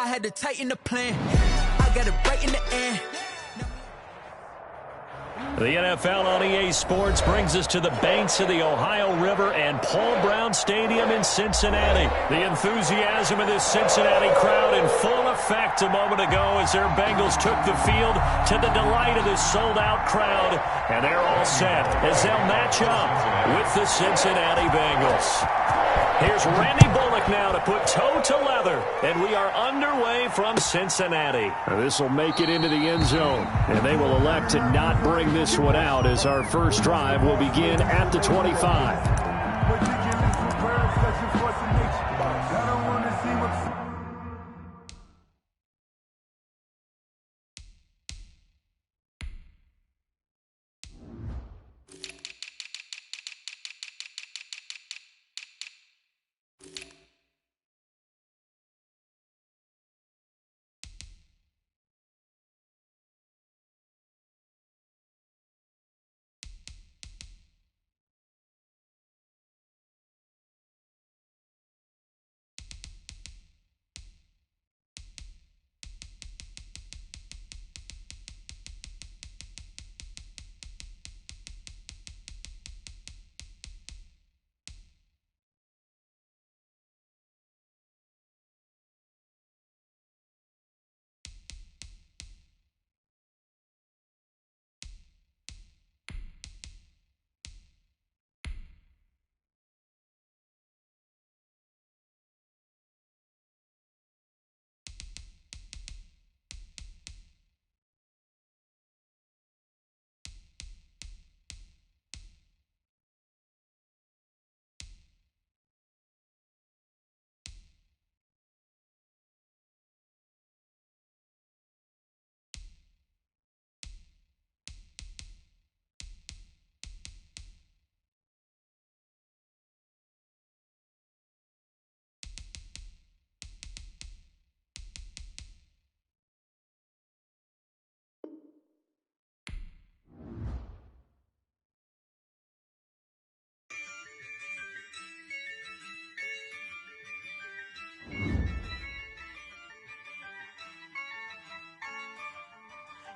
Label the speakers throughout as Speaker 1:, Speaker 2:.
Speaker 1: had to tighten the plan. I got it right in the end.
Speaker 2: The NFL on EA Sports brings us to the banks of the Ohio River and Paul Brown Stadium in Cincinnati. The enthusiasm of this Cincinnati crowd in full effect a moment ago as their Bengals took the field to the delight of this sold-out crowd. And they're all set as they'll match up with the Cincinnati Bengals. Here's Randy Bullock now to put toe to leather, and we are underway from Cincinnati.
Speaker 3: This will make it into the end zone, and they will elect to not bring this one out as our first drive will begin at the 25.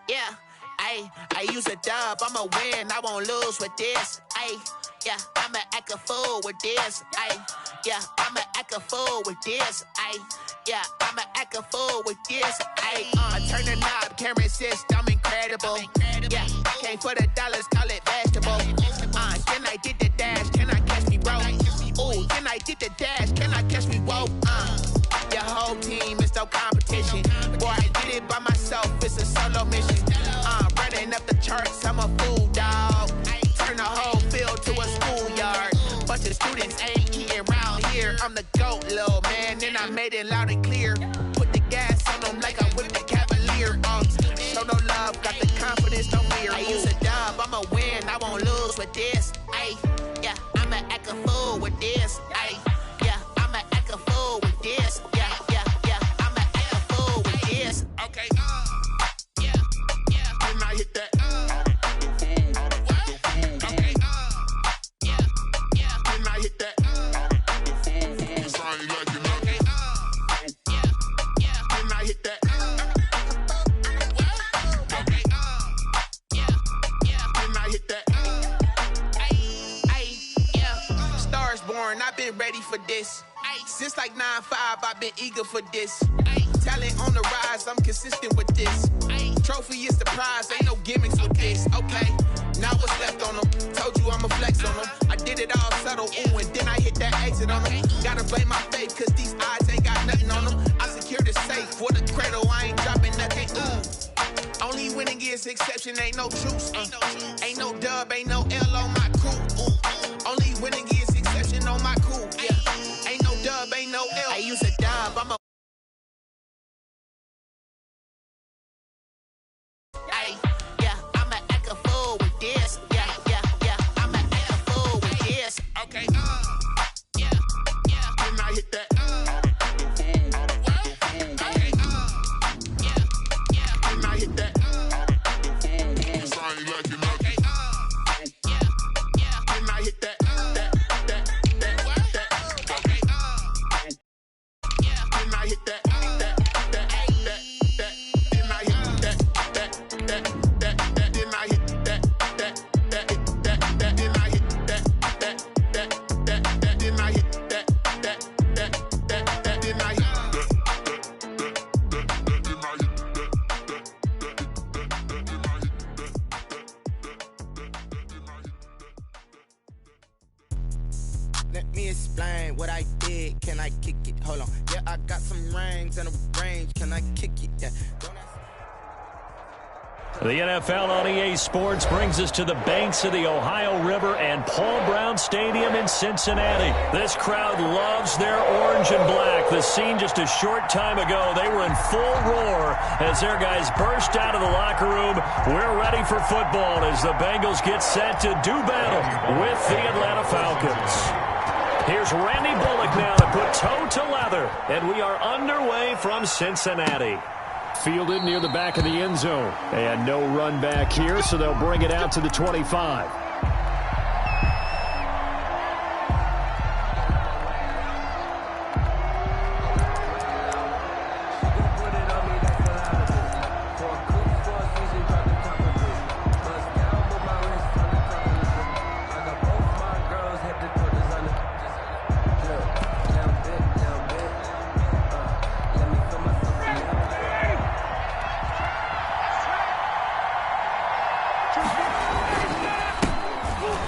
Speaker 4: Yeah, I use a dub, I'ma win, I won't lose with this. Yeah, I'ma act a fool with this. Yeah, I'ma act a fool with this. Yeah, I'ma act a fool with this. I turn the knob, camera assist, I'm incredible. Yeah, came for the dollars, call it vegetable. Can I get the dash? Can I catch me, bro? Ooh, can I get the dash? Can I catch me, whoa? Your whole team is no competition. Boy, I did it by myself, it's a solo mission. Running up the charts, I'm a fool, dog. Turn the whole field to a schoolyard. Bunch of students ain't eating around here. I'm the GOAT, little man, and I made it loud and clear. Put the gas on them like I whipped the Cavalier. Show no love, got the confidence, no fear. I use a dub, I'ma win, I won't lose with this. Yeah, I'ma act a fool with this. Yeah, I'ma act a fool with this. Yeah, I'ma act a fool with this. Okay, yeah, can I hit that? Okay, yeah, can I hit that? Sorry, like you know. Okay, yeah, can I hit that? Okay, yeah, can I hit that? Yeah, stars born, I've been ready for this. Since like 9-5, I've been eager for this. Talent on the rise, I'm consistent with this. Trophy is the prize, ain't no gimmicks with this. Okay, now what's left on them? Told you I'ma flex on them. I did it all subtle, ooh, and then I hit that exit on them. Gotta blame my faith, cause these odds ain't got nothing on them. I secured the safe for the cradle, I ain't dropping nothing, ooh. Only winning is exception, ain't no truce. Ain't no dub, ain't no L on my crew. Ooh. Only winning is exception on my crew. Yeah, ain't no dub, ain't no L. I use a dub, I'm a yeah, I'ma act a fool with this. Yeah, I'ma act a fool with this. Okay, yeah, can I hit that? Okay, yeah, can I hit that? Sorry, like you know. Okay, yeah,
Speaker 5: ain't what I did. Can I kick it? Hold on. Yeah, I got some rings and a range. Can I kick it? Yeah.
Speaker 2: The NFL on EA Sports brings us to the banks of the Ohio River and Paul Brown Stadium in Cincinnati. This crowd loves their orange and black. The scene just a short time ago, they were in full roar as their guys burst out of the locker room. We're ready for football as the Bengals get set to do battle with the Atlanta Falcons. Here's Randy Bullock now to put toe to leather, and we are underway from Cincinnati.
Speaker 3: Fielded near the back of the end zone. And no run back here, so they'll bring it out to the 25.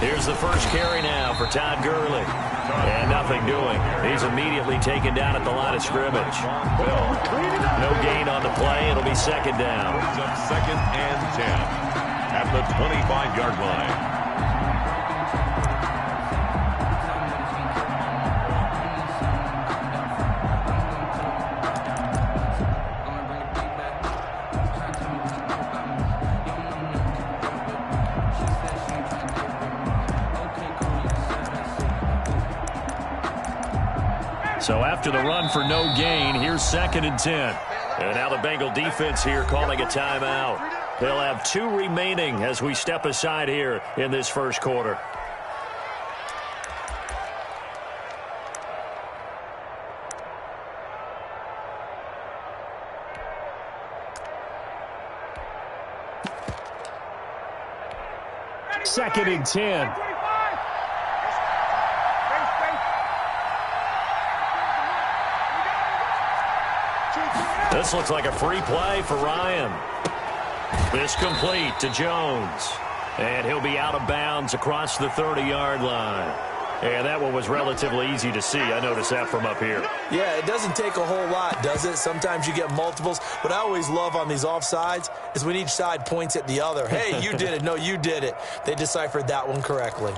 Speaker 2: Here's the first carry now for Todd Gurley. And nothing doing. He's immediately taken down at the line of scrimmage. No gain on the play. It'll be second down.
Speaker 6: Second and 10 at the 25-yard line.
Speaker 2: So after the run for no gain, here's second and 10. And now the Bengal defense here calling a timeout. They'll have 2 remaining as we step aside here in this first quarter.
Speaker 3: Second and 10.
Speaker 2: This looks like a free play for Ryan. This complete to Jones. And he'll be out of bounds across the 30-yard line. And that one was relatively easy to see. I noticed that from up here.
Speaker 7: Yeah, it doesn't take a whole lot, does it? Sometimes you get multiples. What I always love on these offsides is when each side points at the other. Hey, you did it. No, you did it. They deciphered that one correctly.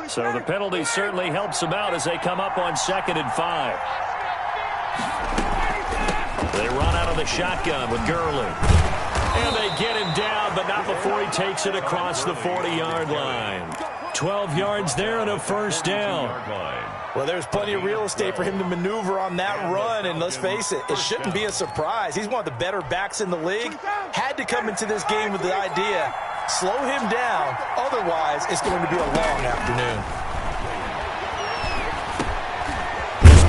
Speaker 2: So the penalty certainly helps them out as they come up on 2nd and 5. They run out of the shotgun with Gurley. And they get him down, but not before he takes it across the 40-yard line. 12 yards there and a first down.
Speaker 7: Well, there's plenty of real estate for him to maneuver on that run, and let's face it, it shouldn't be a surprise. He's one of the better backs in the league. Had to come into this game with the idea, slow him down, otherwise it's going to be a long afternoon.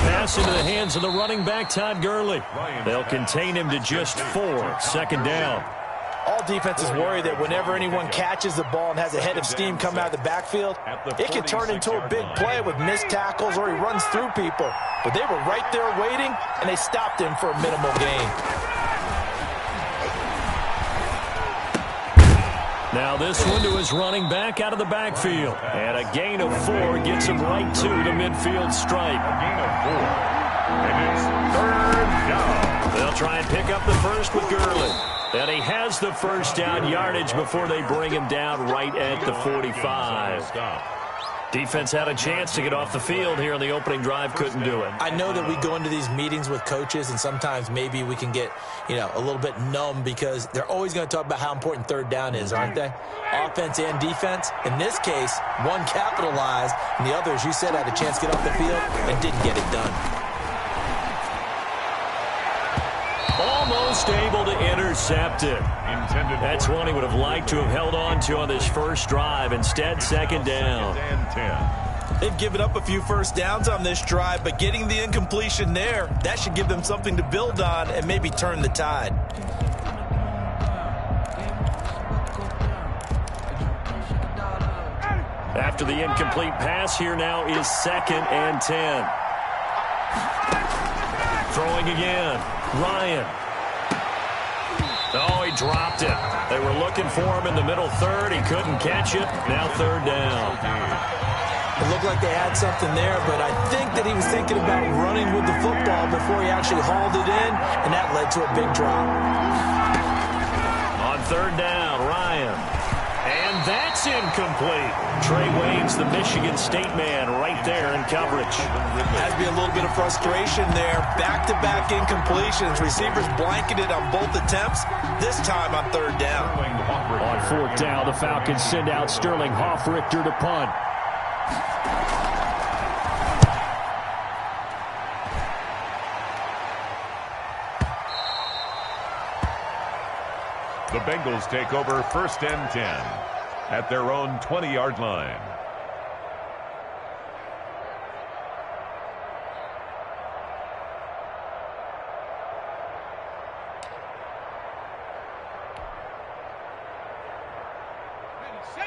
Speaker 2: Pass into the hands of the running back, Todd Gurley. They'll contain him to just 4. Second down.
Speaker 7: All defenses worry that whenever anyone catches the ball and has a head of steam coming out of the backfield, it can turn into a big play with missed tackles or he runs through people. But they were right there waiting, and they stopped him for a minimal gain.
Speaker 2: Now this one to his running back out of the backfield. And a gain of 4 gets him right to the midfield stripe.
Speaker 6: A gain of 4. And it's third down.
Speaker 2: They'll try and pick up the first with Gurley. And he has the first down yardage before they bring him down right at the 45. Defense had a chance to get off the field here on the opening drive, couldn't do it.
Speaker 7: I know that we go into these meetings with coaches, and sometimes maybe we can get, a little bit numb because they're always going to talk about how important third down is, aren't they? Offense and defense. In this case, one capitalized, and the other, as you said, had a chance to get off the field and didn't get it done.
Speaker 2: Almost able to intercept it. That's one he would have liked to have held on to on this first drive. Instead, second down.
Speaker 7: They've given up a few first downs on this drive, but getting the incompletion there, that should give them something to build on and maybe turn the tide.
Speaker 2: After the incomplete pass, here now is 2nd and 10. Throwing again. Ryan. Oh, he dropped it. They were looking for him in the middle third. He couldn't catch it. Now third down.
Speaker 7: It looked like they had something there, but I think that he was thinking about running with the football before he actually hauled it in, and that led to a big drop.
Speaker 2: On third down, Ryan. And that's incomplete. Trey Wayne's the Michigan State man right there in coverage.
Speaker 7: Has to be a little bit of frustration there. Back-to-back incompletions. Receivers blanketed on both attempts, this time on third down.
Speaker 3: On fourth down, the Falcons send out Sterling Hoffrichter to punt.
Speaker 6: The Bengals take over 1st and 10 at their own 20-yard line.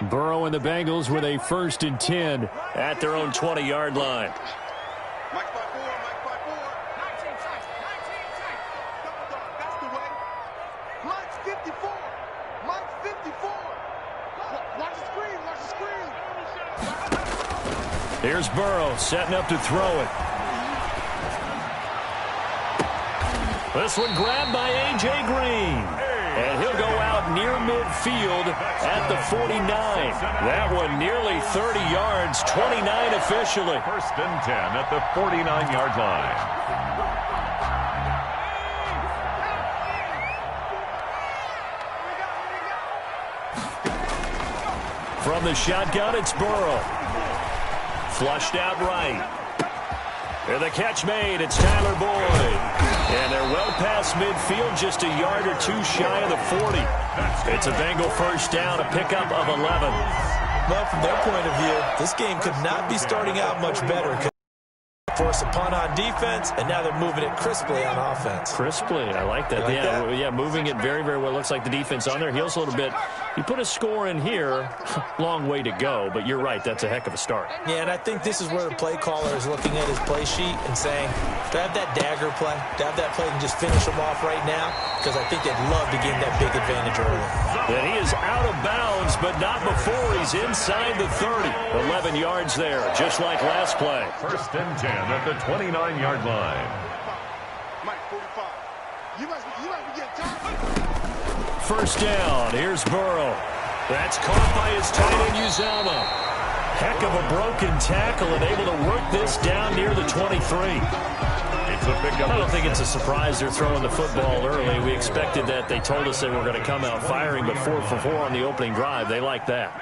Speaker 3: Burrow and the Bengals with a 1st and 10
Speaker 2: at their own 20-yard line.
Speaker 3: Here's Burrow setting up to throw it.
Speaker 2: This one grabbed by A.J. Green. And he'll go out near midfield at the 49. That one nearly 30 yards, 29 officially.
Speaker 6: 1st and 10 at the 49-yard line.
Speaker 2: From the shotgun, it's Burrow. Flushed out right. And the catch made. It's Tyler Boyd. And they're well past midfield, just a yard or two shy of the 40. It's a Bengal first down, a pickup of 11.
Speaker 7: Well, from their point of view, this game could not be starting out much better. Force a punt on defense, and now they're moving it crisply on offense.
Speaker 2: Crisply, I like that. Yeah, moving it very, very well. Looks like the defense on their heels a little bit. You put a score in here, long way to go, but you're right, that's a heck of a start.
Speaker 7: Yeah, and I think this is where the play caller is looking at his play sheet and saying, to have that dagger play, to have that play and just finish them off right now, because I think they'd love to gain that big advantage early.
Speaker 2: And he is out of bounds, but not before he's inside the 30. 11 yards there, just like last play.
Speaker 6: 1st and 10 at the 29-yard line.
Speaker 2: First down, here's Burrow. That's caught by his tight end, Uzama. Heck of a broken tackle and able to work this down near the 23.
Speaker 6: I
Speaker 2: don't think it's a surprise they're throwing the football early. We expected that. They told us they were going to come out firing, but 4 for 4 on the opening drive. They like that.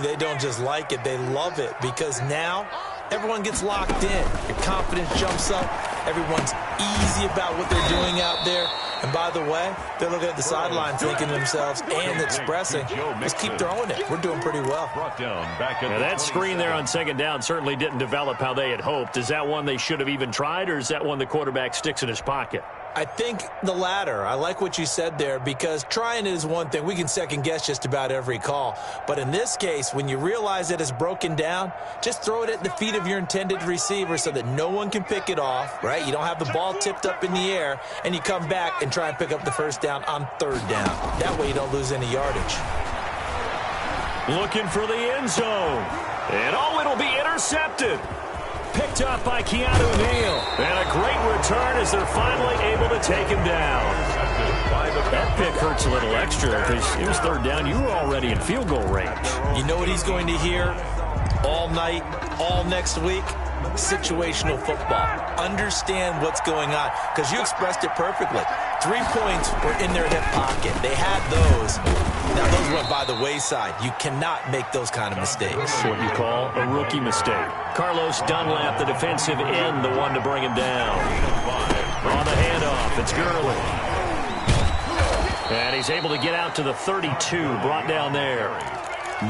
Speaker 7: They don't just like it, they love it, because now everyone gets locked in. Your confidence jumps up. Everyone's easy about what they're doing out there. And by the way, they're looking at the sideline thinking to themselves and expressing, let's keep throwing it. We're doing pretty well.
Speaker 2: Now, that screen there on second down certainly didn't develop how they had hoped. Is that one they should have even tried, or is that one the quarterback sticks in his pocket?
Speaker 7: I think the latter. I like what you said there, because trying it is one thing. We can second guess just about every call. But in this case, when you realize that it's broken down, just throw it at the feet of your intended receiver so that no one can pick it off, right? You don't have the ball tipped up in the air, and you come back and try and pick up the first down on third down. That way you don't lose any yardage.
Speaker 2: Looking for the end zone. And it'll be intercepted. Picked up by Keanu Neal. And a great return as they're finally able to take him down. That pick hurts a little extra because it was third down. You were already in field goal range.
Speaker 7: You know what he's going to hear all night, all next week? Situational football. Understand what's going on, because you expressed it perfectly. 3 points were in their hip pocket. They had those. Now, those went by the wayside. You cannot make those kind of mistakes.
Speaker 2: What you call a rookie mistake. Carlos Dunlap, the defensive end, the one to bring him down. On the handoff, it's Gurley. And he's able to get out to the 32, brought down there.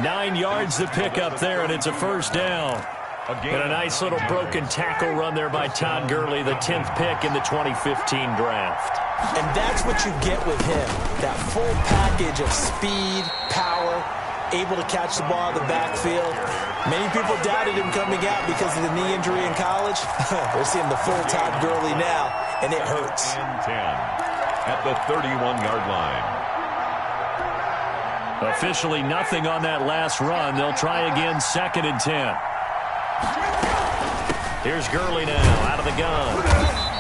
Speaker 2: 9 yards to pick up there, and it's a first down. And a nice little broken tackle run there by Todd Gurley, the 10th pick in the 2015 draft.
Speaker 7: And that's what you get with him, that full package of speed, power, able to catch the ball out of the backfield. Many people doubted him coming out because of the knee injury in college. We're seeing the full Todd Gurley now, and it hurts.
Speaker 6: 10 at the 31-yard line.
Speaker 2: Officially nothing on that last run. They'll try again, 2nd and 10.
Speaker 3: Here's Gurley now out of the gun.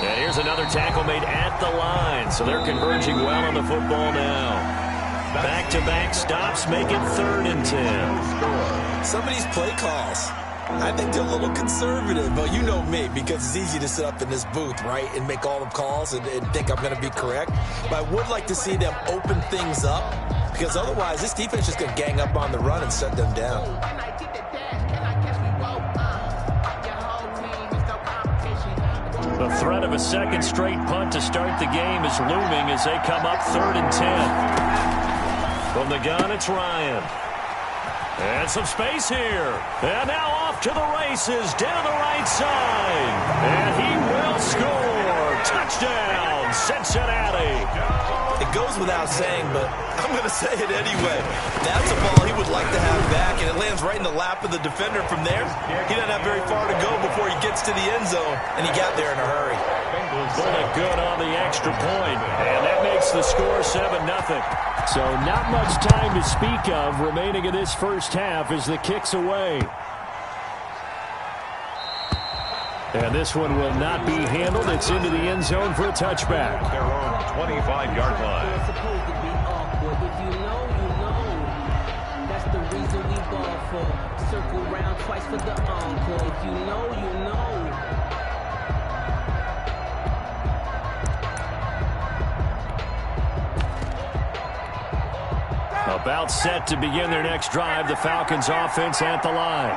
Speaker 3: And here's another tackle made at the line. So they're converging well on the football now. Back-to-back stops make it 3rd and 10.
Speaker 7: Some of these play calls, I think they're a little conservative. But you know me, because it's easy to sit up in this booth, right, and make all the calls and think I'm going to be correct. But I would like to see them open things up, because otherwise this defense is just going to gang up on the run and shut them down.
Speaker 3: The threat of a second straight punt to start the game is looming as they come up 3rd and 10. From the gun, it's Ryan. And some space here. And now off to the races down the right side. And he will score. Touchdown, Cincinnati.
Speaker 7: It goes without saying, but I'm going to say it anyway. That's a ball he would like to have back, and it lands right in the lap of the defender. From there, he doesn't have very far to go before he gets to the end zone, and he got there in a hurry.
Speaker 3: Pulling good on the extra point, and that makes the score 7-0. So not much time to speak of remaining in this first half as the kick's away. And this one will not be handled. It's into the end zone for a touchback.
Speaker 6: Their own 25-yard line.
Speaker 8: It's supposed to be awkward. If you know, you know. That's the reason we ball for. Circle round twice for the encore. If you know, you know.
Speaker 3: About set to begin their next drive, the Falcons offense at the line.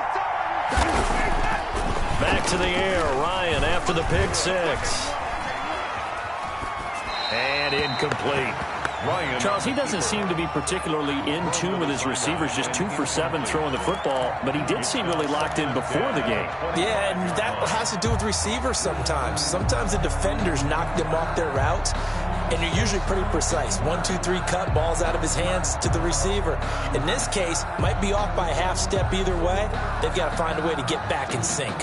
Speaker 3: Back to the air, Ryan after the pick six. And incomplete.
Speaker 2: Charles, he doesn't seem to be particularly in tune with his receivers, just 2 for 7 throwing the football, but he did seem really locked in before the game.
Speaker 7: Yeah, and that has to do with receivers sometimes. Sometimes the defenders knock them off their routes, and they're usually pretty precise. 1, 2, 3 cut, balls out of his hands to the receiver. In this case, might be off by a half step either way. They've got to find a way to get back in sync.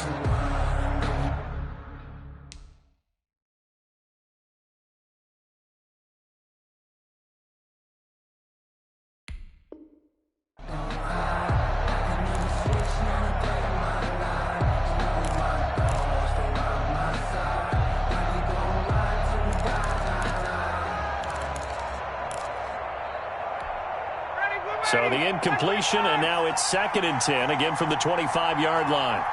Speaker 3: So the incompletion, and now it's 2nd and 10, again from the 25-yard line.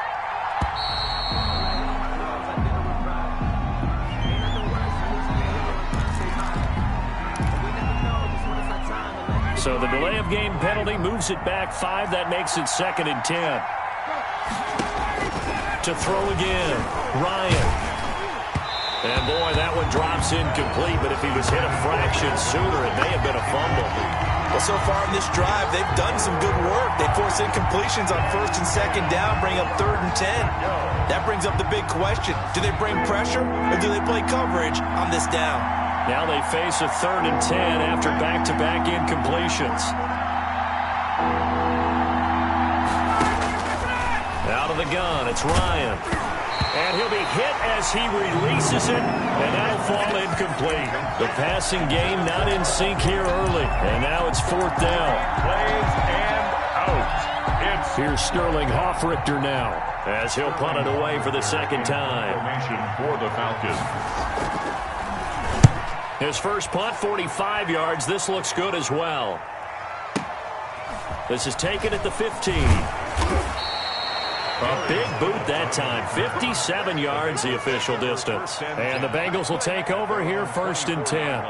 Speaker 3: So the delay of game penalty moves it back 5. That makes it 2nd and 10. To throw again, Ryan. And boy, that one drops incomplete, but if he was hit a fraction sooner, it may have been a fumble.
Speaker 7: Well, so far in this drive, they've done some good work. They force incompletions on 1st and 2nd down, bring up 3rd and 10. That brings up the big question. Do they bring pressure, or do they play coverage on this down?
Speaker 3: Now they face a 3rd and 10 after back-to-back incompletions. Out of the gun, it's Ryan. And he'll be hit as he releases it, and that'll fall incomplete. The passing game not in sync here early, and now it's 4th down.
Speaker 6: Plays and out.
Speaker 3: Here's Sterling Hoffrichter now, as he'll punt it away for the 2nd time.
Speaker 6: Formation for the Falcons.
Speaker 3: His first punt, 45 yards. This looks good as well. This is taken at the 15. A big boot that time. 57 yards, the official distance. And the Bengals will take over here 1st and 10.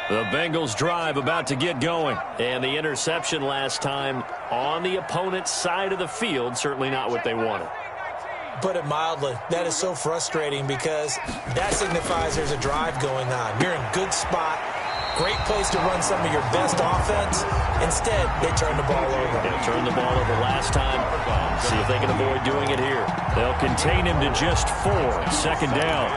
Speaker 3: The Bengals drive about to get going. And the interception last time on the opponent's side of the field, certainly not what they wanted.
Speaker 7: Put it mildly, that is so frustrating because that signifies there's a drive going on. You're in good spot, great place to run some of your best offense. Instead, they turn the ball over.
Speaker 3: They turned the ball over last time. See if they can avoid doing it here. They'll contain him to just 4. 2nd down.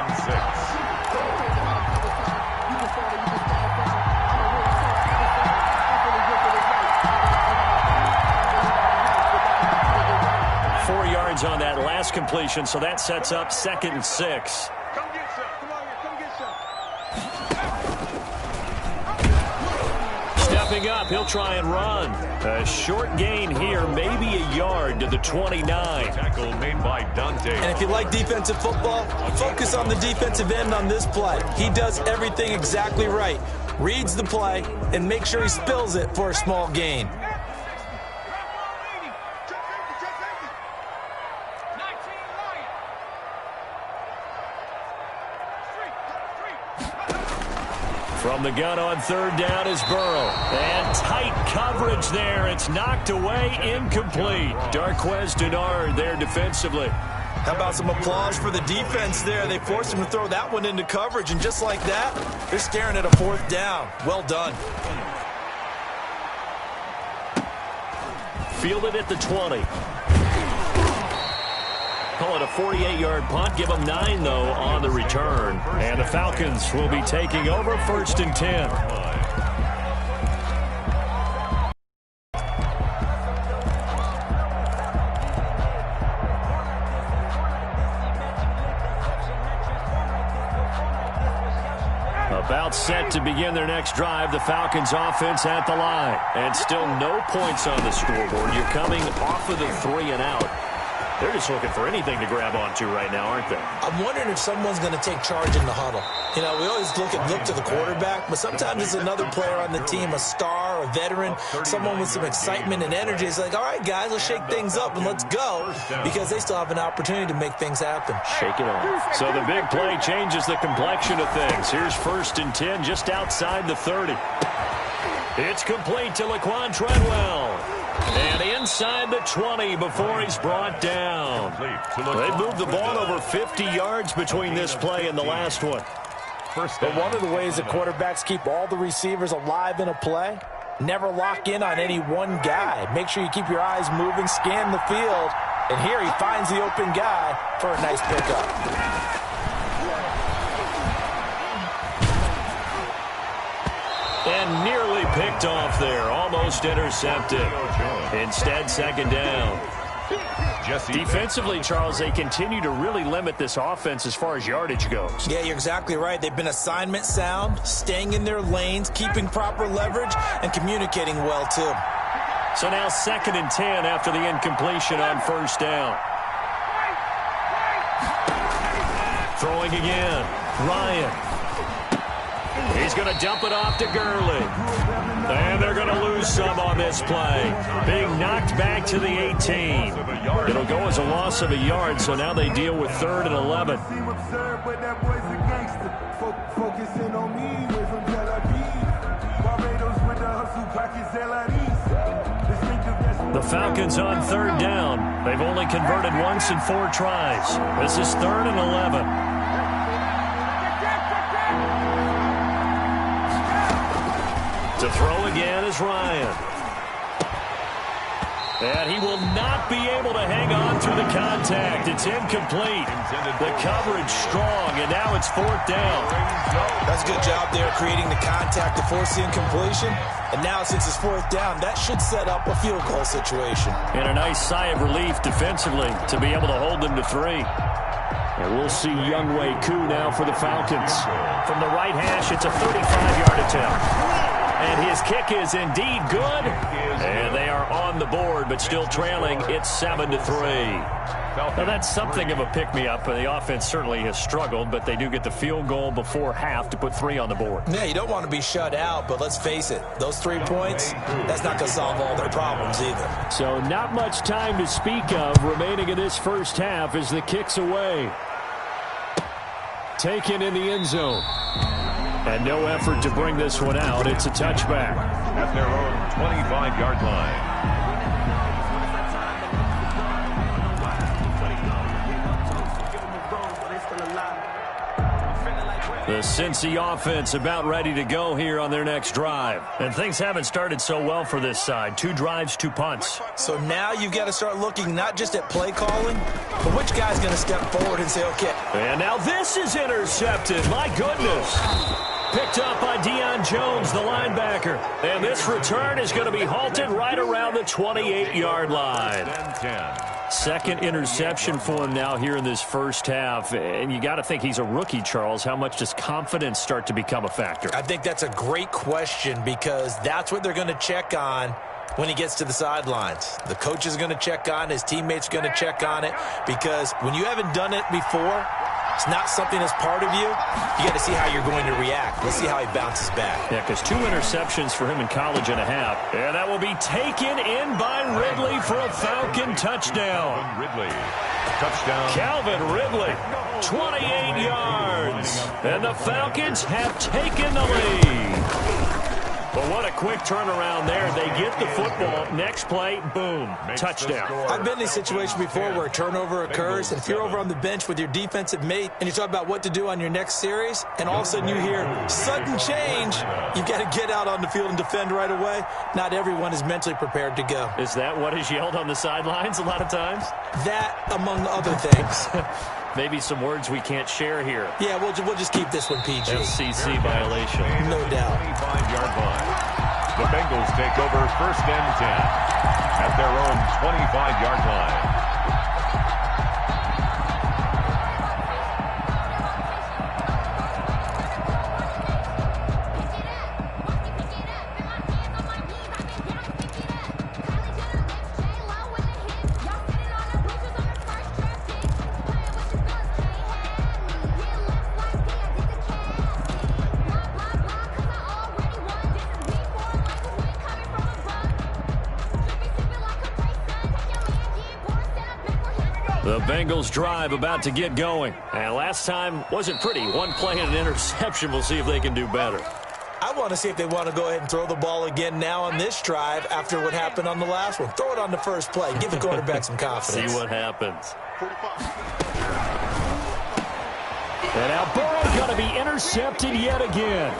Speaker 2: 4 yards on that last completion, so that sets up 2nd and 6. Stepping up, he'll try and run. A short gain here, maybe a yard to the 29.
Speaker 6: Tackle made by Dante.
Speaker 7: And if you like defensive football, focus on the defensive end on this play. He does everything exactly right. Reads the play and make sure he spills it for a small gain.
Speaker 2: From the gun on 3rd down is Burrow. And tight coverage there. It's knocked away, incomplete. Darquez Denard there defensively.
Speaker 7: How about some applause for the defense there? They forced him to throw that one into coverage, and just like that, they're staring at a 4th down. Well done.
Speaker 2: Fielded at the 20. Call it a 48-yard punt. Give them 9, though, on the return. And the Falcons will be taking over 1st and 10. About set to begin their next drive. The Falcons offense at the line. And still no points on the scoreboard. You're coming off of the 3 and out. They're just looking for anything to grab onto right now, aren't they?
Speaker 7: I'm wondering if someone's going to take charge in the huddle. You know, we always look to the quarterback, but sometimes it's another player on the team, a star, a veteran, someone with some excitement and energy. It's like, all right, guys, let's shake things up and let's go, because they still have an opportunity to make things happen.
Speaker 2: Shake it off. So the big play changes the complexion of things. Here's 1st and 10 just outside the 30. It's complete to Laquan Treadwell. And inside the 20 before he's brought down. They moved the ball over 50 yards between this play and the last one.
Speaker 7: But one of the ways that quarterbacks keep all the receivers alive in a play, never lock in on any one guy. Make sure you keep your eyes moving, scan the field, and here he finds the open guy for a nice pickup.
Speaker 2: And nearly picked off there. Almost intercepted. Instead, 2nd down. Defensively, Charles, they continue to really limit this offense as far as yardage goes.
Speaker 7: Yeah, you're exactly right. They've been assignment sound, staying in their lanes, keeping proper leverage, and communicating well, too.
Speaker 2: So now 2nd and 10 after the incompletion on 1st down. Throwing again. Ryan. He's going to dump it off to Gurley. And they're going to lose some on this play. Being knocked back to the 18. It'll go as a loss of a yard, so now they deal with 3rd and 11. The Falcons on 3rd down. They've only converted once in 4 tries. This is 3rd and 11. To throw again is Ryan. And he will not be able to hang on through the contact. It's incomplete. The coverage strong, and now it's 4th down.
Speaker 7: That's a good job there creating the contact to force the incompletion. And now since it's 4th down, that should set up a field goal situation.
Speaker 2: And a nice sigh of relief defensively to be able to hold them to 3. And we'll see Younghoe Koo now for the Falcons. From the right hash, it's a 35-yard attempt. And his kick is indeed good. And they are on the board, but still trailing. It's 7-3. Now, that's something of a pick-me-up. The offense certainly has struggled, but they do get the field goal before half to put 3 on the board.
Speaker 7: Yeah, you don't want to be shut out, but let's face it. Those 3 points, that's not going to solve all their problems either.
Speaker 2: So not much time to speak of remaining in this first half as the kick's away. Taken in the end zone. And no effort to bring this one out. It's a touchback.
Speaker 6: At their own 25-yard line.
Speaker 2: The Cincy offense about ready to go here on their next drive. And things haven't started so well for this side. 2 drives, 2 punts.
Speaker 7: So now you've got to start looking not just at play calling, but which guy's going to step forward and say, okay.
Speaker 2: And now this is intercepted. My goodness. Picked up by Deion Jones, the linebacker. And this return is going to be halted right around the 28-yard line.
Speaker 6: 10.
Speaker 2: Second interception for him now here in this first half. And you got to think he's a rookie, Charles. How much does confidence start to become a factor?
Speaker 7: I think that's a great question because that's what they're going to check on when he gets to the sidelines. The coach is going to check on it. His teammates are going to check on it because when you haven't done it before, it's not something that's part of you. You got to see how you're going to react. Let's see how he bounces back.
Speaker 2: Yeah, because 2 interceptions for him in college and a half. And that will be taken in by Ridley for a Falcon touchdown.
Speaker 6: Ridley, touchdown.
Speaker 2: Calvin Ridley, 28 yards. And the Falcons have taken the lead. But what a quick turnaround there. They get the football. Next play, boom, touchdown.
Speaker 7: I've been in a situation before where a turnover occurs, and if you're over on the bench with your defensive mate and you talk about what to do on your next series, and all of a sudden you hear sudden change, you've got to get out on the field and defend right away. Not everyone is mentally prepared to go.
Speaker 2: Is that what is yelled on the sidelines a lot of times?
Speaker 7: That, among other things.
Speaker 2: Maybe some words we can't share here.
Speaker 7: Yeah, we'll just keep this one PG.
Speaker 2: FCC violation.
Speaker 7: No doubt.
Speaker 6: 25-yard line. The Bengals take over 1st and 10 at their own 25-yard line.
Speaker 2: The Bengals drive about to get going. And last time wasn't pretty. One play and an interception. We'll see if they can do better.
Speaker 7: I want to see if they want to go ahead and throw the ball again now on this drive after what happened on the last one. Throw it on the first play. Give the quarterback some confidence.
Speaker 2: See what happens. And now Burrow's going to be intercepted yet again.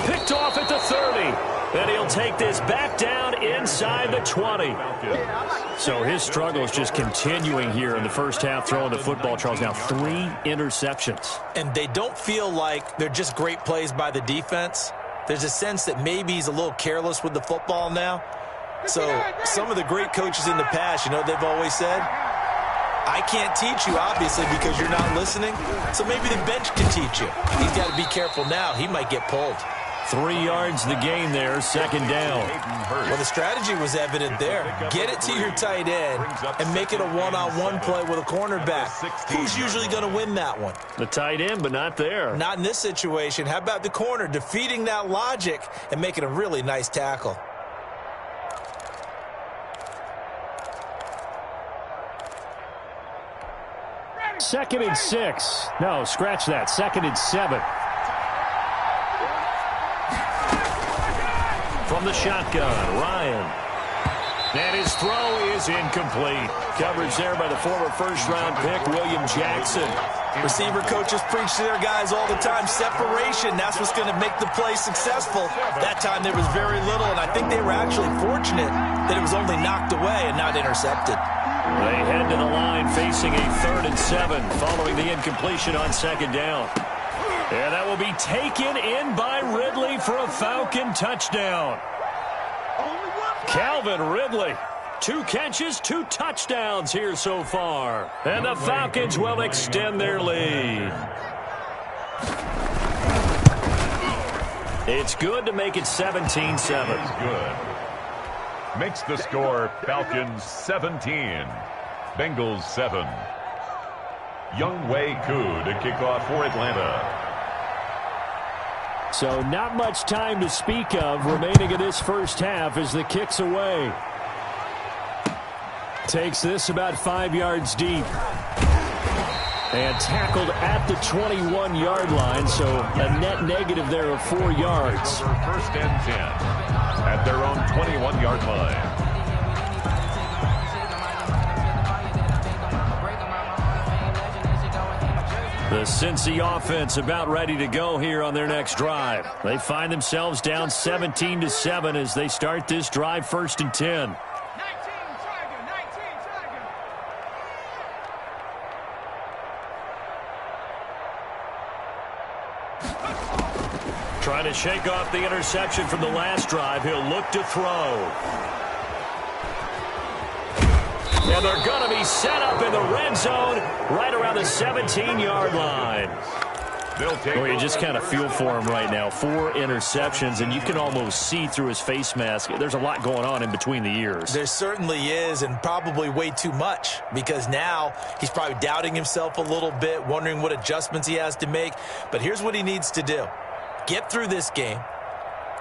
Speaker 2: Picked off at the 30. And he'll take this back down inside the 20. So his struggle is just continuing here in the first half throwing the football, Charles. Now 3 interceptions.
Speaker 7: And they don't feel like they're just great plays by the defense. There's a sense that maybe he's a little careless with the football now. So some of the great coaches in the past, you know, they've always said, I can't teach you, obviously, because you're not listening. So maybe the bench can teach you. He's got to be careful now. He might get pulled.
Speaker 2: 3 yards the gain there, 2nd down.
Speaker 7: Well, the strategy was evident there. Get it to your tight end and make it a one-on-one play with a cornerback. Who's usually going to win that one?
Speaker 2: The tight end, but not there.
Speaker 7: Not in this situation. How about the corner defeating that logic and making a really nice tackle?
Speaker 2: Second and 6. No, scratch that. 2nd and 7. From the shotgun, Ryan. And his throw is incomplete. Coverage there by the former first-round pick, William Jackson.
Speaker 7: Receiver coaches preach to their guys all the time. Separation, that's what's going to make the play successful. That time there was very little, and I think they were actually fortunate that it was only knocked away and not intercepted.
Speaker 2: They head to the line facing a 3rd and 7 following the incompletion on 2nd down. And that will be taken in by Ridley for a Falcon touchdown. Calvin Ridley, 2 catches, 2 touchdowns here so far. And the Falcons will extend their lead. It's good to make it 17-7.
Speaker 6: Good. Makes the score Falcons 17, Bengals 7. Young Wei Koo to kick off for Atlanta.
Speaker 2: So not much time to speak of remaining in this first half as the kick's away. Takes this about 5 yards deep. And tackled at the 21-yard line, so a net negative there of 4 yards.
Speaker 6: 1st and 10 at their own 21-yard line.
Speaker 2: The Cincy offense about ready to go here on their next drive. They find themselves down 17-7 as they start this drive 1st and 10. Trying to shake off the interception from the last drive. He'll look to throw. And they're going to be set up in the red zone right around the 17-yard line. Well, you just kind of feel for him right now. 4 interceptions, and you can almost see through his face mask. There's a lot going on in between the ears.
Speaker 7: There certainly is, and probably way too much, because now he's probably doubting himself a little bit, wondering what adjustments he has to make. But here's what he needs to do. Get through this game,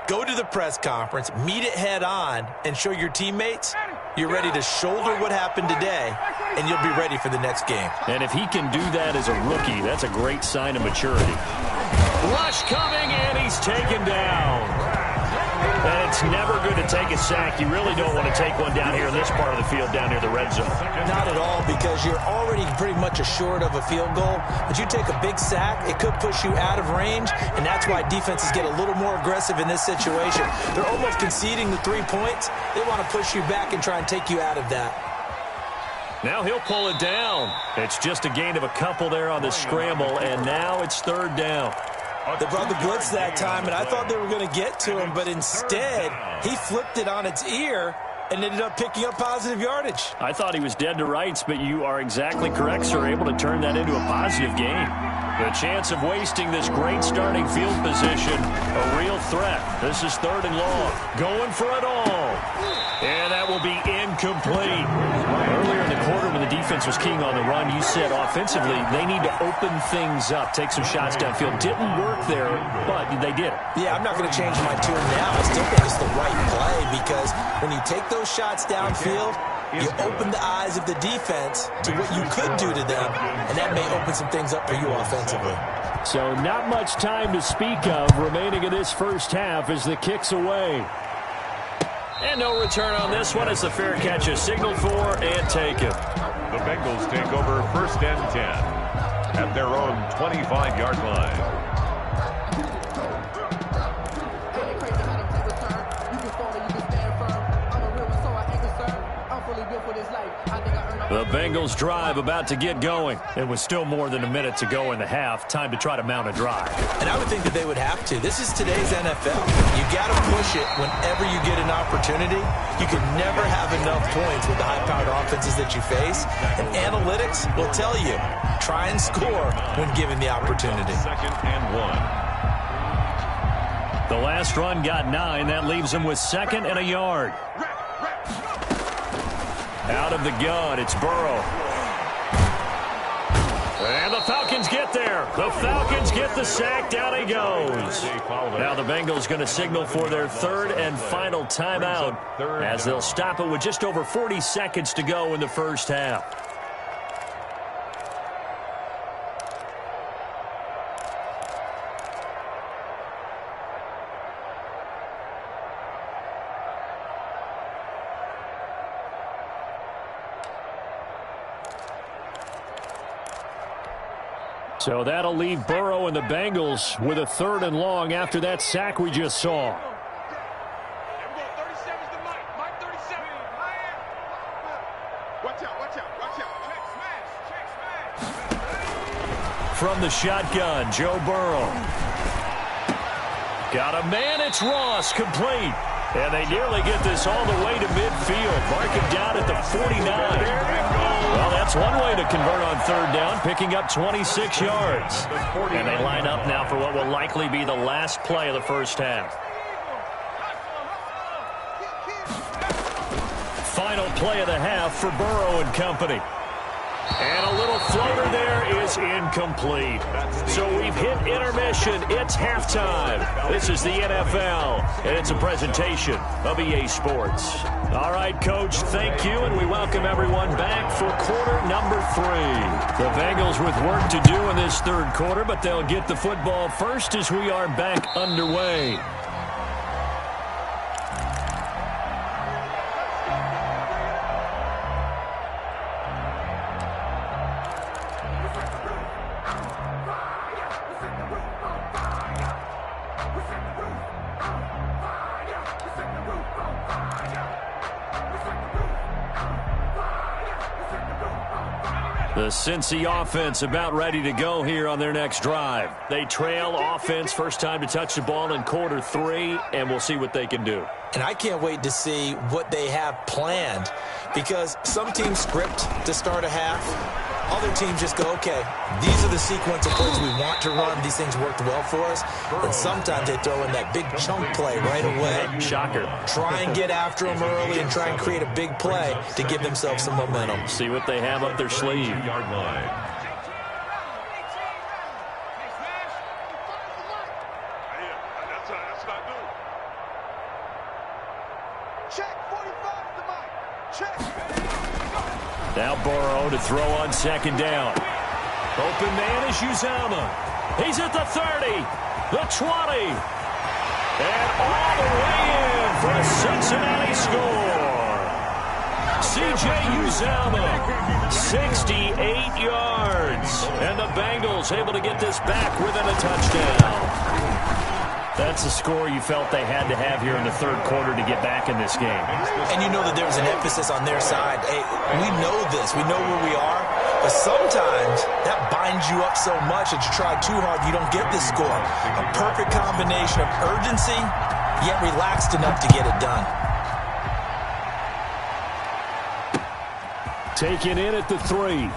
Speaker 7: go to the press conference, meet it head on, and show your teammates you're ready to shoulder what happened today, and you'll be ready for the next game.
Speaker 2: And if he can do that as a rookie, that's a great sign of maturity. Rush coming, and he's taken down. And it's never good to take a sack. You really don't want to take one down here in this part of the field, down near the red zone.
Speaker 7: Not at all, because you're already pretty much assured of a field goal. But you take a big sack, it could push you out of range, and that's why defenses get a little more aggressive in this situation. They're almost conceding the 3 points. They want to push you back and try and take you out of that.
Speaker 2: Now he'll pull it down. It's just a gain of a couple there on the scramble, and now it's 3rd down.
Speaker 7: They brought the blitz that time, and I thought they were going to get to him, but instead he flipped it on its ear and ended up picking up positive yardage.
Speaker 2: I thought he was dead to rights, but you are exactly correct, sir. Able to turn that into a positive gain. The chance of wasting this great starting field position, a real threat. This is 3rd and long. Going for it all. And that will be incomplete. Earlier in the quarter when the defense was keying on the run, you said offensively they need to open things up, take some shots downfield. Didn't work there, but they did it.
Speaker 7: Yeah, I'm not going to change my tune now. I still think it's the right play, because when you take those shots downfield, you open the eyes of the defense to what you could do to them, and that may open some things up for you offensively.
Speaker 2: So not much time to speak of remaining in this first half as the kick's away. And no return on this one as the fair catch is signaled for and taken.
Speaker 6: The Bengals take over 1st and 10 at their own 25-yard line.
Speaker 2: The Bengals drive about to get going. It was still more than a minute to go in the half. Time to try to mount a drive.
Speaker 7: And I would think that they would have to. This is today's NFL. You got to push it whenever you get an opportunity. You can never have enough points with the high-powered offenses that you face. And analytics will tell you, try and score when given the opportunity.
Speaker 6: 2nd and 1.
Speaker 2: The last run got 9. That leaves them with 2nd and a yard. Out of the gun, it's Burrow. And the Falcons get there. The Falcons get the sack. Down he goes. Now the Bengals going to signal for their 3rd and final timeout as they'll stop it with just over 40 seconds to go in the first half. So that'll leave Burrow and the Bengals with a 3rd and long after that sack we just saw. From the shotgun, Joe Burrow. Got a man, it's Ross, complete. And they nearly get this all the way to midfield. Mark it down at the 49. Well, that's one way to convert on 3rd down, picking up 26 yards. And they line up now for what will likely be the last play of the first half. Final play of the half for Burrow and company. And a little floater there is incomplete. So we've hit intermission. It's halftime. This is the NFL, and it's a presentation of EA Sports. All right, Coach, thank you, and we welcome everyone back for quarter number 3. The Bengals with work to do in this 3rd quarter, but they'll get the football first as we are back underway. The Cincy offense about ready to go here on their next drive. They trail offense, first time to touch the ball in quarter 3, and we'll see what they can do.
Speaker 7: And I can't wait to see what they have planned, because some teams script to start a half. Other teams just go, okay, these are the sequence of plays we want to run. These things worked well for us. And sometimes they throw in that big chunk play right away.
Speaker 2: Shocker.
Speaker 7: Try and get after them early and try and create a big play to give themselves some momentum.
Speaker 2: See what they have up their sleeve.
Speaker 6: Yard line.
Speaker 2: Now Burrow to throw on second down. Open man is Uzama. He's at the 30, the 20, and all the way in for a Cincinnati score. C.J. Uzama, 68 yards. And the Bengals able to get this back within a touchdown. That's the score you felt they had to have here in the third quarter to get back in this game.
Speaker 7: And you know that there's an emphasis on their side. Hey, we know this. We know where we are. But sometimes that binds you up so much that you try too hard, you don't get this score. A perfect combination of urgency, yet relaxed enough to get it done.
Speaker 2: Taken in at the 3.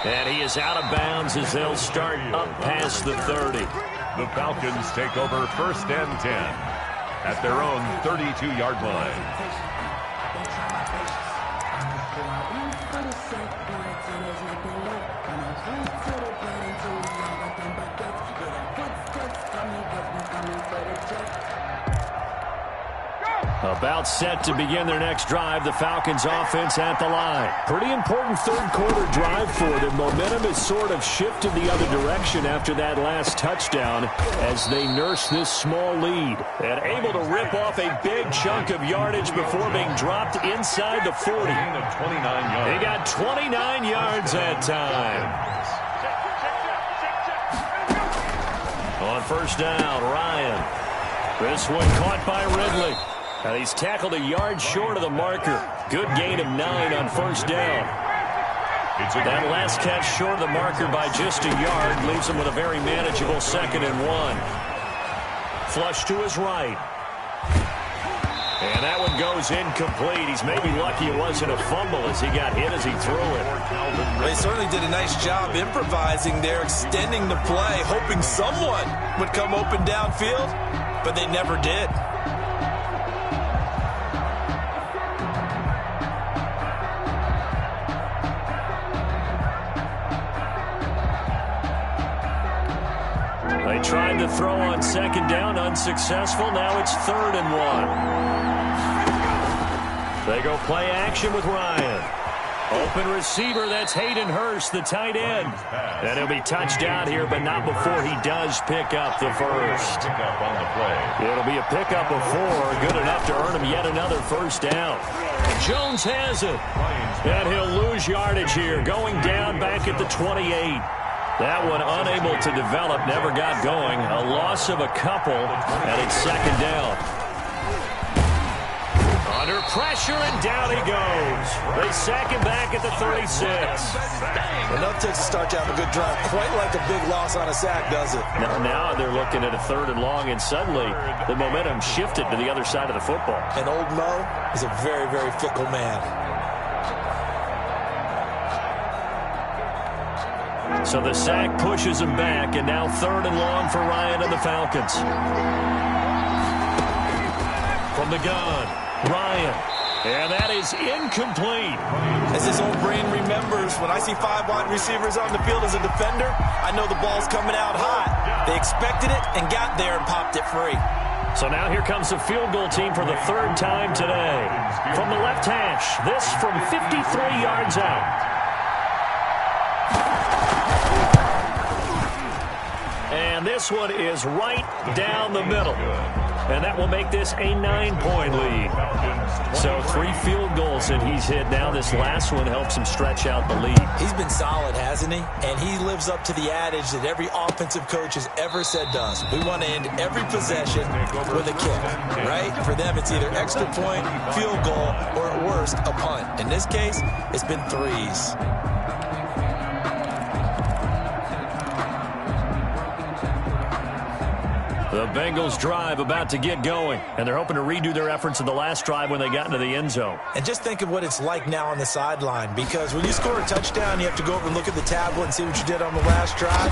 Speaker 2: And he is out of bounds as they'll start up past the 30.
Speaker 6: The Falcons take over first and 10 at their own 32-yard line.
Speaker 2: About set to begin their next drive, the Falcons offense at the line. Pretty important third quarter drive for them. Momentum has sort of shifted the other direction after that last touchdown as they nurse this small lead. And able to rip off a big chunk of yardage before being dropped inside the 40. They got 29 yards that time. On first down, Ryan. This one caught by Ridley. And he's tackled a yard short of the marker. Good gain of 9 on first down. That last catch short of the marker by just a yard leaves him with a very manageable 2nd and 1. Flush to his right. And that one goes incomplete. He's maybe lucky it wasn't a fumble as he got hit as he threw it.
Speaker 7: They certainly did a nice job improvising there, extending the play, hoping someone would come open downfield, but they never did.
Speaker 2: They tried to throw on second down, unsuccessful. Now it's 3rd and 1. They go play action with Ryan. Open receiver, that's Hayden Hurst, the tight end. And he'll be touched down here, but not before he does pick up the first. It'll be a pickup of 4, good enough to earn him yet another first down. Jones has it. And he'll lose yardage here, going down back at the 28. That one unable to develop, never got going. A loss of a couple, and it's 2nd down. Under pressure, and down he goes. They sack him back at the 36.
Speaker 7: Enough takes to start to have a good drive. Quite like a big loss on a sack, does it?
Speaker 2: Now they're looking at a 3rd and long, and suddenly the momentum shifted to the other side of the football.
Speaker 7: And old Mo is a very, very fickle man.
Speaker 2: So the sack pushes him back, and now 3rd and long for Ryan and the Falcons. From the gun, Ryan. And that is incomplete.
Speaker 7: As his old brain remembers, when I see 5 wide receivers on the field as a defender, I know the ball's coming out hot. They expected it and got there and popped it free.
Speaker 2: So now here comes the field goal team for the 3rd time today. From the left hash, this from 53 yards out. And this one is right down the middle. and that will make this a 9-point lead. So 3 field goals that he's hit now. This last one helps him stretch out the lead.
Speaker 7: He's been solid, hasn't he? And he lives up to the adage that every offensive coach has ever said to us. We want to end every possession with a kick, right? For them, it's either extra point, field goal, or at worst, a punt. In this case, it's been threes.
Speaker 2: The Bengals drive about to get going, and they're hoping to redo their efforts in the last drive when they got into the end zone.
Speaker 7: And just think of what it's like now on the sideline, because when you score a touchdown, you have to go over and look at the tablet and see what you did on the last drive.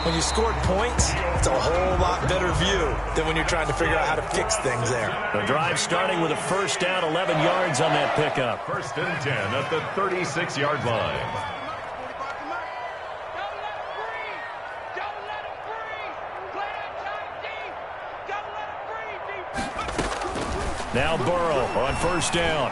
Speaker 7: When you scored points, it's a whole lot better view than when you're trying to figure out how to fix things there.
Speaker 2: The drive starting with a first down, 11 yards on that pickup.
Speaker 6: 1st and 10 at the 36-yard line.
Speaker 2: Now Burrow on first down.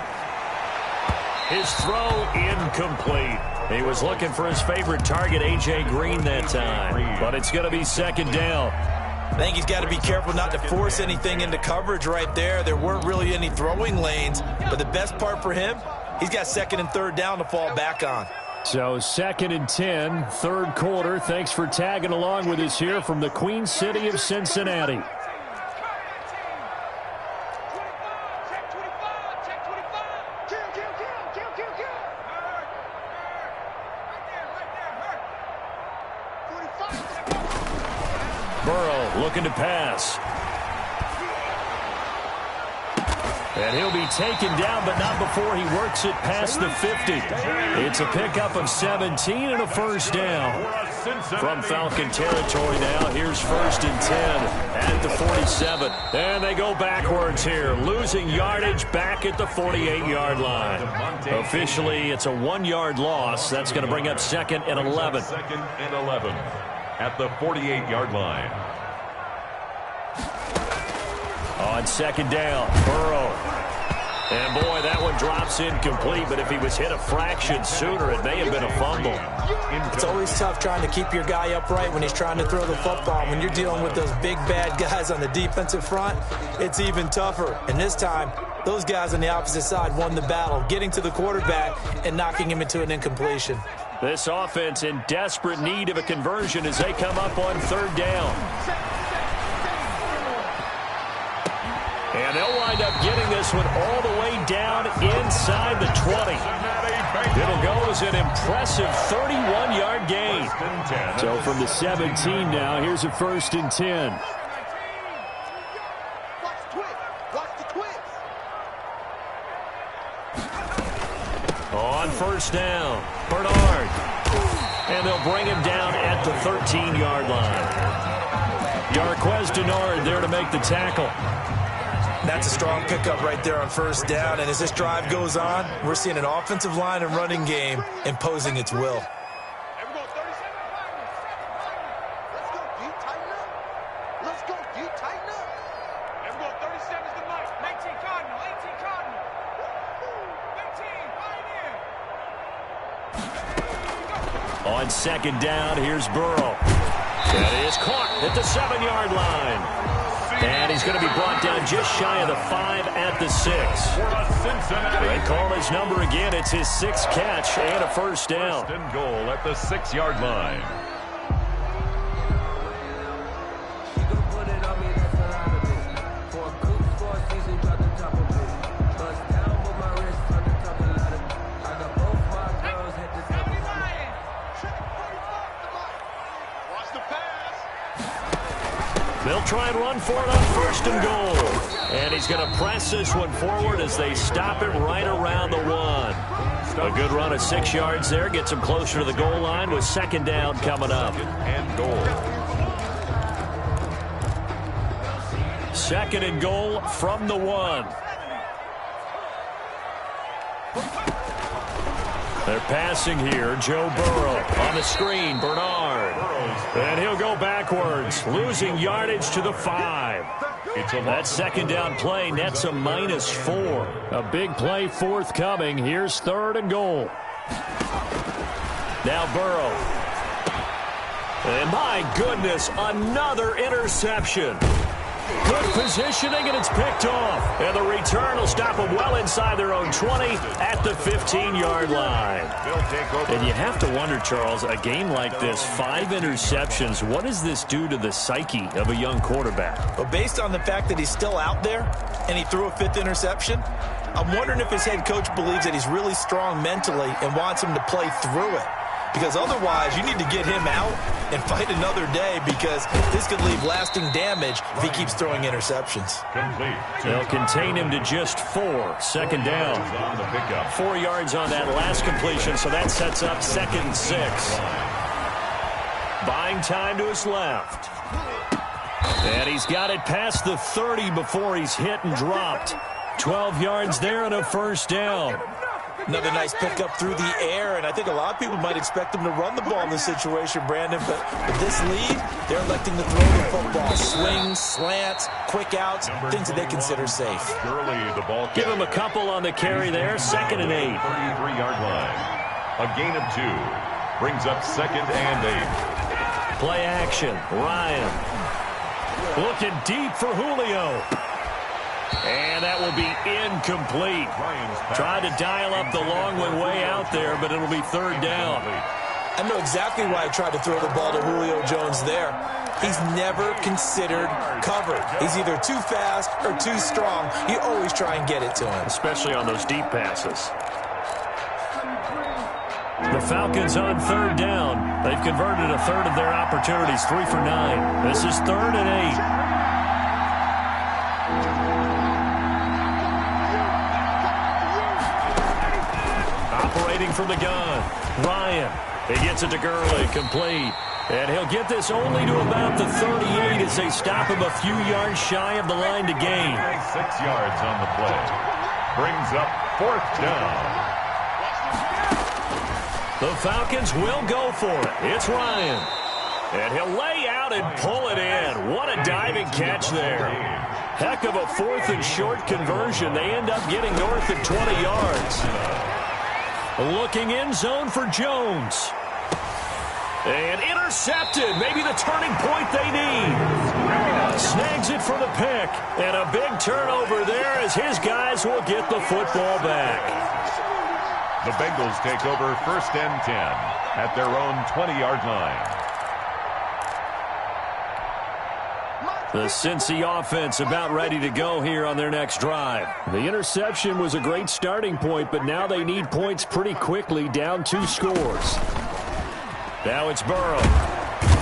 Speaker 2: His throw incomplete. He was looking for his favorite target, A.J. Green, that time. But it's going to be 2nd down.
Speaker 7: I think he's got to be careful not to force anything into coverage right there. There weren't really any throwing lanes. But the best part for him, he's got 2nd and 3rd down to fall back on.
Speaker 2: So 2nd and 10, 3rd quarter. Thanks for tagging along with us here from the Queen City of Cincinnati. Burrow looking to pass. And he'll be taken down, but not before he works it past the 50. It's a pickup of 17 and a first down. From Falcon territory now, here's 1st and 10 at the 47. And they go backwards here, losing yardage back at the 48-yard line. Officially, it's a 1-yard loss. That's going to bring up 2nd and 11.
Speaker 6: 2nd and 11 at the 48-yard line.
Speaker 2: On 2nd down, Burrow. And boy, that one drops incomplete, but if he was hit a fraction sooner, it may have been a fumble.
Speaker 7: It's always tough trying to keep your guy upright when he's trying to throw the football. When you're dealing with those big, bad guys on the defensive front, it's even tougher. And this time, those guys on the opposite side won the battle, getting to the quarterback and knocking him into an incompletion.
Speaker 2: This offense in desperate need of a conversion as they come up on 3rd down. And they'll wind up getting this one all the way down inside the 20. It'll go as an impressive 31-yard gain. So from the 17 now, here's a 1st and 10. On 1st down, Bernard. And they'll bring him down at the 13-yard line. Yarquez Denard there to make the tackle.
Speaker 7: That's a strong pickup right there on 1st down. And as this drive goes on, we're seeing an offensive line and running game imposing its will.
Speaker 2: On 2nd down, here's Burrow. That is caught at the 7-yard line. And he's going to be brought down just shy of the 5 at the 6. They call his number again. It's his 6th catch and a 1st down.
Speaker 6: 1st and goal at the 6-yard line.
Speaker 2: They'll try and run for it on 1st and goal. And he's going to press this one forward as they stop him right around the 1. A good run of 6 yards there. Gets him closer to the goal line with 2nd down coming up.
Speaker 6: 2nd and goal.
Speaker 2: 2nd and goal from the 1. They're passing here. Joe Burrow on the screen. Bernard. And he'll go backwards, losing yardage to the 5. That 2nd down play nets a -4. A big play forthcoming. Here's 3rd and goal. Now Burrow. And my goodness, another interception. Good positioning, and it's picked off. And the return will stop them well inside their own 20 at the 15-yard line. And you have to wonder, Charles, a game like this, 5 interceptions, what does this do to the psyche of a young quarterback?
Speaker 7: Well, based on the fact that he's still out there and he threw a 5th interception, I'm wondering if his head coach believes that he's really strong mentally and wants him to play through it. Because otherwise, you need to get him out and fight another day, because this could leave lasting damage if he keeps throwing interceptions.
Speaker 2: They'll contain him to just 4. Second down. 4 yards on that last completion, so that sets up 2nd and 6. Buying time to his left. And he's got it past the 30 before he's hit and dropped. 12 yards there and a first down.
Speaker 7: Another nice pickup through the air, and I think a lot of people might expect him to run the ball in this situation, Brandon, but with this lead, they're electing to throw the football. Swings, slants, quick outs, things that they consider safe.
Speaker 2: Give him a couple on the carry there, 2nd and 8.
Speaker 6: 33-yard line. A gain of 2 brings up 2nd and 8.
Speaker 2: Play action, Ryan. Looking deep for Julio. And that will be incomplete. Tried to dial up the long one way out there, but it'll be 3rd down.
Speaker 7: I know exactly why I tried to throw the ball to Julio Jones there. He's never considered covered. He's either too fast or too strong. You always try and get it to him.
Speaker 2: Especially on those deep passes. The Falcons on 3rd down. They've converted a third of their opportunities, 3 for 9. This is 3rd and 8. Operating from the gun, Ryan. He gets it to Gurley, complete. And he'll get this only to about the 38 as they stop him a few yards shy of the line to gain.
Speaker 6: 6 yards on the play. Brings up 4th down.
Speaker 2: The Falcons will go for it. It's Ryan. And he'll lay out and pull it in. What a diving catch there. Heck of a 4th and short conversion. They end up getting north of 20 yards. Looking end zone for Jones. And intercepted. Maybe the turning point they need. Snags it for the pick. And a big turnover there as his guys will get the football back.
Speaker 6: The Bengals take over 1st and 10 at their own 20-yard line.
Speaker 2: The Cincy offense about ready to go here on their next drive. The interception was a great starting point, but now they need points pretty quickly, down 2 scores. Now it's Burrow.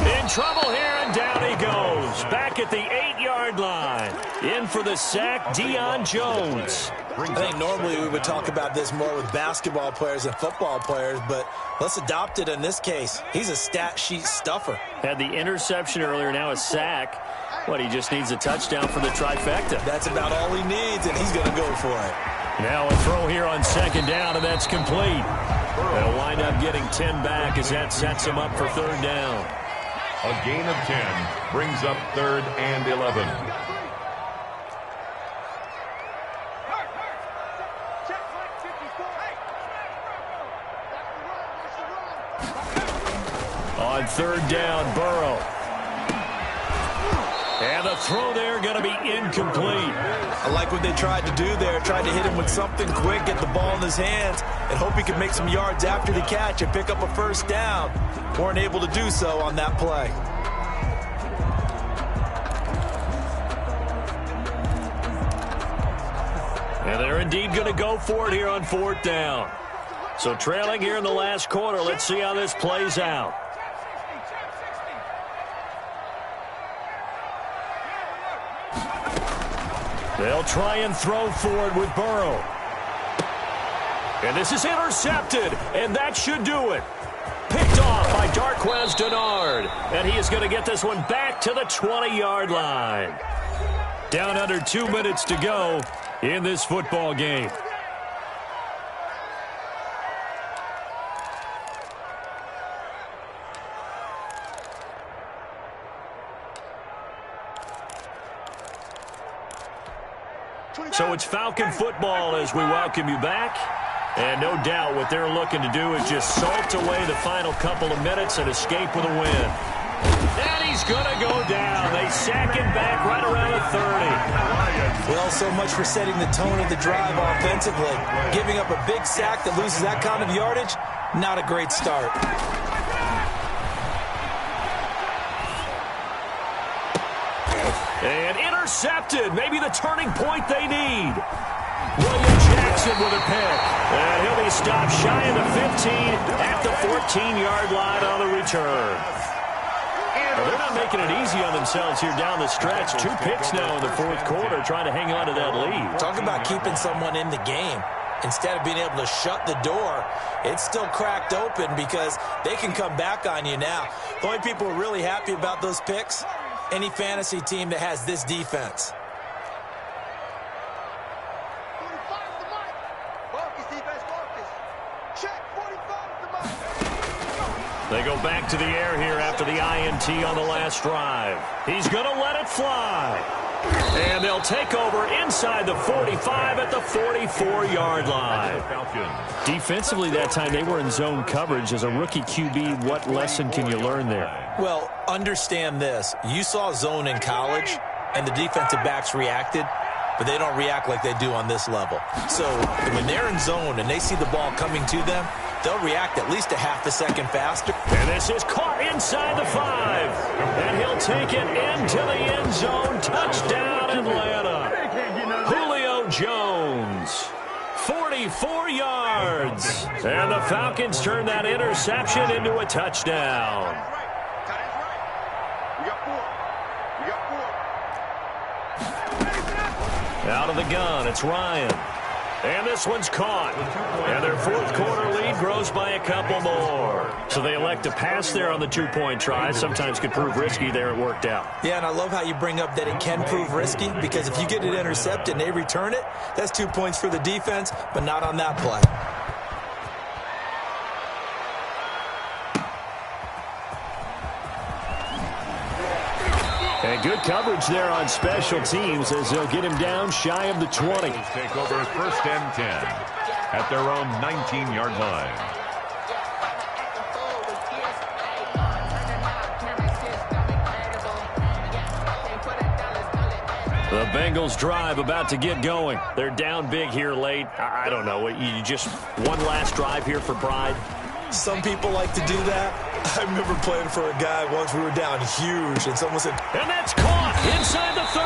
Speaker 2: In trouble here, and down he goes. Back at the 8-yard line. In for the sack, Deion Jones.
Speaker 7: I think normally we would talk about this more with basketball players and football players, but let's adopt it in this case. He's a stat sheet stuffer.
Speaker 2: Had the interception earlier, now a sack. What, he just needs a touchdown for the trifecta.
Speaker 7: That's about all he needs, and he's going to go for it.
Speaker 2: Now a throw here on 2nd down, and that's complete. They'll wind up getting 10 back as that sets him up for 3rd down.
Speaker 6: A gain of 10 brings up 3rd and 11.
Speaker 2: On 3rd down, Burrow. And the throw there going to be incomplete.
Speaker 7: I like what they tried to do there. Tried to hit him with something quick, get the ball in his hands, and hope he could make some yards after the catch and pick up a 1st down. Weren't able to do so on that play.
Speaker 2: And they're indeed going to go for it here on 4th down. So trailing here in the last quarter, let's see how this plays out. They'll try and throw forward with Burrow. And this is intercepted, and that should do it. Picked off by Darqueze Dennard. And he is going to get this one back to the 20-yard line. Down under 2 minutes to go in this football game. So it's Falcon football as we welcome you back. And no doubt what they're looking to do is just salt away the final couple of minutes and escape with a win. And he's going to go down. They sack him back right around the 30.
Speaker 7: Well, so much for setting the tone of the drive offensively. Giving up a big sack that loses that kind of yardage, not a great start.
Speaker 2: And intercepted. Maybe the turning point they need. William Jackson with a pick. And he'll be stopped shy of the 15 at the 14-yard line on the return. Well, they're not making it easy on themselves here down the stretch. 2 picks now in the fourth quarter, trying to hang on to that lead.
Speaker 7: Talk about keeping someone in the game. Instead of being able to shut the door, it's still cracked open because they can come back on you now. The only people who are really happy about those picks, any fantasy team that has this defense.
Speaker 2: They go back to the air here after the INT on the last drive. He's going to let it fly. And they'll take over inside the 45 at the 44-yard line. Defensively that time, they were in zone coverage. As a rookie QB, what lesson can you learn there?
Speaker 7: Well, understand this. You saw zone in college, and the defensive backs reacted, but they don't react like they do on this level. So when they're in zone and they see the ball coming to them, they'll react at least a half a second faster.
Speaker 2: And this is caught inside the 5. And he'll take it into the end zone. Touchdown, Atlanta. Julio Jones. 44 yards. And the Falcons turn that interception into a touchdown. Out of the gun, it's Ryan. And this one's caught. And their fourth quarter lead grows by a couple more. So they elect to pass there on the 2-point try. Sometimes could prove risky. There it worked out.
Speaker 7: Yeah, and I love how you bring up that it can prove risky, because if you get it intercepted and they return it, that's 2 points for the defense, but not on that play.
Speaker 2: And good coverage there on special teams as they'll get him down shy of the 20.
Speaker 6: Take over 1st and 10 at their own 19-yard line.
Speaker 2: The Bengals drive about to get going. They're down big here late. I don't know. You just one last drive here for pride?
Speaker 7: Some people like to do that. I remember playing for a guy once. We were down huge, and someone said,
Speaker 2: and that's caught inside the 30.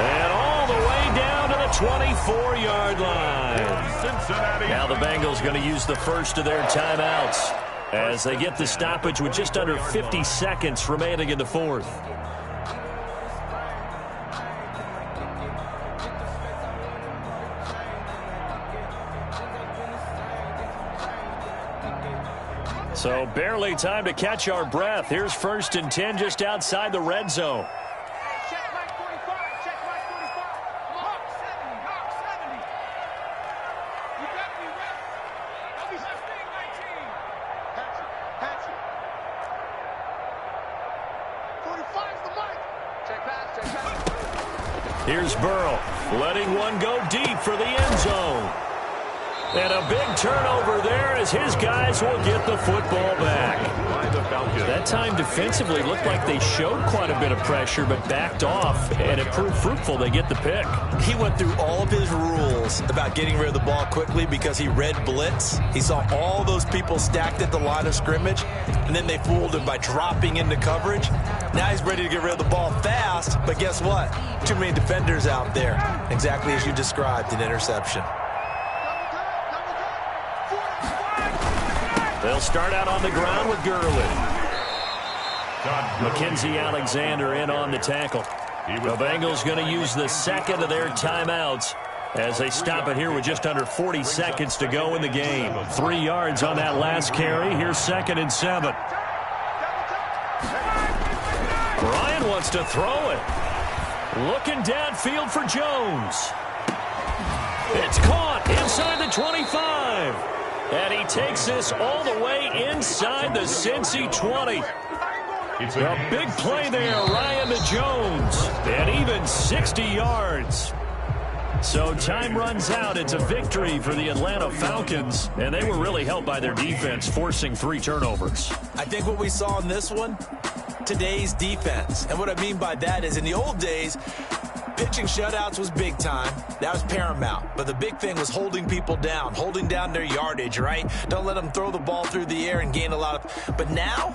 Speaker 2: And all the way down to the 24-yard line. Cincinnati. Now the Bengals going to use the first of their timeouts as they get the stoppage with just under 50 seconds remaining in the fourth. So barely time to catch our breath. Here's 1st and 10 just outside the red zone.
Speaker 9: Check Mike 45. Check Mike 45. Mark 70. Mark 70. You better be ready. Don't be 19. Hatchet. 45's the mic. Check pass. Check pass.
Speaker 2: Here's Burrow letting one go deep for the end zone. And a big turnover there as his guys will get the football back. That time defensively looked like they showed quite a bit of pressure but backed off, and it proved fruitful. They get the pick.
Speaker 7: He went through all of his rules about getting rid of the ball quickly because he read blitz. He saw all those people stacked at the line of scrimmage, and then they fooled him by dropping into coverage. Now he's ready to get rid of the ball fast, but guess what? Too many defenders out there. Exactly as you described, an interception.
Speaker 2: They'll start out on the ground with Gurley. Mackenzie Alexander in on the tackle. The Bengals going to use the second of their timeouts as they stop it here with just under 40 seconds to go in the game. 3 yards on that last carry. Here's 2nd and 7. Ryan wants to throw it. Looking downfield for Jones. It's caught inside the 25. And he takes this all the way inside the Cincy 20. A big play there, Ryan to Jones. And even 60 yards. So time runs out. It's a victory for the Atlanta Falcons. And they were really helped by their defense, forcing 3 turnovers.
Speaker 7: I think what we saw in this one, today's defense. And what I mean by that is in the old days, pitching shutouts was big time. That was paramount. But the big thing was holding people down, holding down their yardage, right? Don't let them throw the ball through the air and gain a lot of... But now,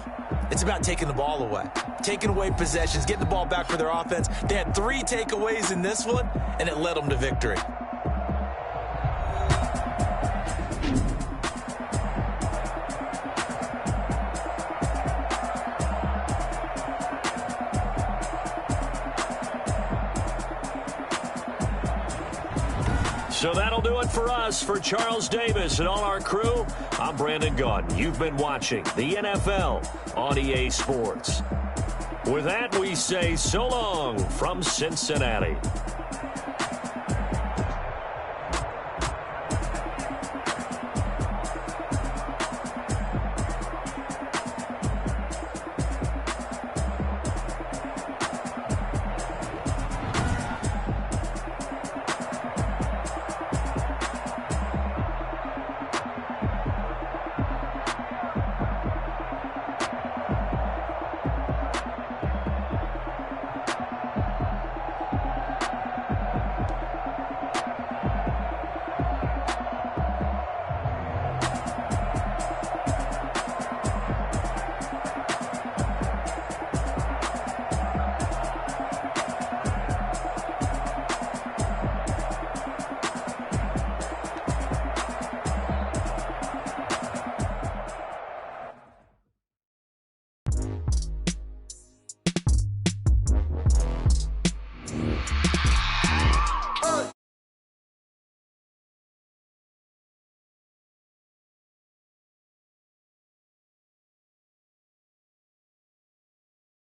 Speaker 7: it's about taking the ball away. Taking away possessions, getting the ball back for their offense. They had 3 takeaways in this one, and it led them to victory.
Speaker 2: So that'll do it for us. For Charles Davis and all our crew, I'm Brandon Gaudin. You've been watching the NFL on EA Sports. With that, we say so long from Cincinnati.